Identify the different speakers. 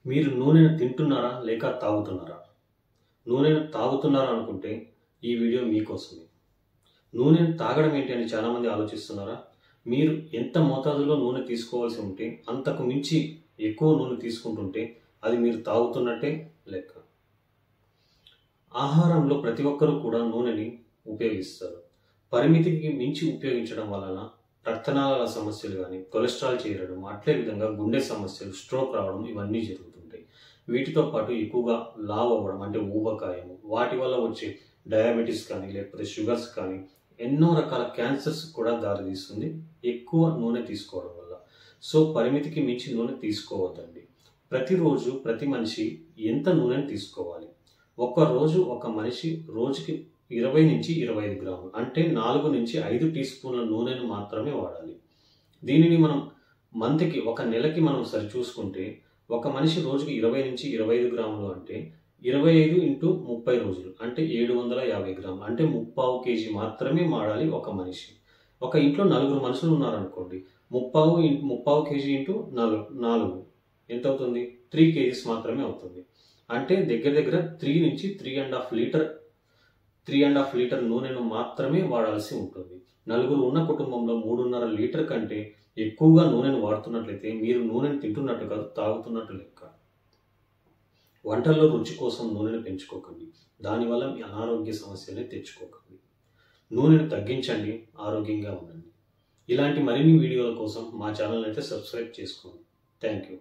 Speaker 1: మీరు నూనెను తింటున్నారా లేక తాగుతున్నారా? నూనెను తాగుతున్నారా అనుకుంటే ఈ వీడియో మీకోసమే. నూనెను తాగడం ఏంటి అని చాలామంది ఆలోచిస్తున్నారా? మీరు ఎంత మోతాదులో నూనె తీసుకోవాల్సి ఉంటే అంతకు మించి ఎక్కువ నూనె తీసుకుంటుంటే అది మీరు తాగుతున్నట్టే లెక్క. ఆహారంలో ప్రతి ఒక్కరూ కూడా నూనెని ఉపయోగిస్తారు. పరిమితికి మించి ఉపయోగించడం వలన రక్తనాళాల సమస్యలు కానీ, కొలెస్ట్రాల్ చేరడం, అట్లే విధంగా గుండె సమస్యలు, స్ట్రోక్ రావడం ఇవన్నీ జరుగుతుంటాయి. వీటితో పాటు ఎక్కువగా లావు అవ్వడం అంటే ఊబకాయము, వాటి వల్ల వచ్చే డయాబెటీస్ కానీ లేకపోతే షుగర్స్ కానీ ఎన్నో రకాల క్యాన్సర్స్ కూడా దారితీస్తుంది ఎక్కువ నూనె తీసుకోవడం వల్ల. సో పరిమితికి మించి నూనె తీసుకోవద్దండి. ప్రతిరోజు ప్రతి మనిషి ఎంత నూనెను తీసుకోవాలి? రోజు ఒక మనిషి రోజుకి 20 నుంచి 25 గ్రాములు అంటే 4 నుంచి 5 టీ స్పూన్ల నూనెను మాత్రమే వాడాలి. దీనిని మనం మంత్కి ఒక నెలకి మనం సరిచూసుకుంటే ఒక మనిషి రోజుకి 20 నుంచి 25 గ్రాములు అంటే 25 ఇంటూ 30 రోజులు అంటే 750 గ్రాములు అంటే 3/4 కేజీ మాత్రమే వాడాలి ఒక మనిషి. ఒక ఇంట్లో 4 మనుషులు ఉన్నారనుకోండి, 3/4 కేజీ ఇంటూ 4 ఎంత అవుతుంది? 3 కేజీస్ మాత్రమే అవుతుంది. అంటే దగ్గర 3 నుంచి 3.5 లీటర్ నూనెను మాత్రమే వాడాల్సి ఉంటుంది. నలుగురు ఉన్న కుటుంబంలో 3.5 లీటర్ కంటే ఎక్కువగా నూనెను వాడుతున్నట్లయితే మీరు నూనెను తింటున్నట్టు కాదు, తాగుతున్నట్టు లెక్క. వంటల్లో రుచి కోసం నూనెను పెంచుకోకండి. దానివల్ల మీ అనారోగ్య సమస్యలే తెచ్చుకోకండి. నూనెను తగ్గించండి, ఆరోగ్యంగా ఉండండి. ఇలాంటి మరిన్ని వీడియోల కోసం మా ఛానల్ అయితే సబ్స్క్రైబ్ చేసుకోండి. Thank you.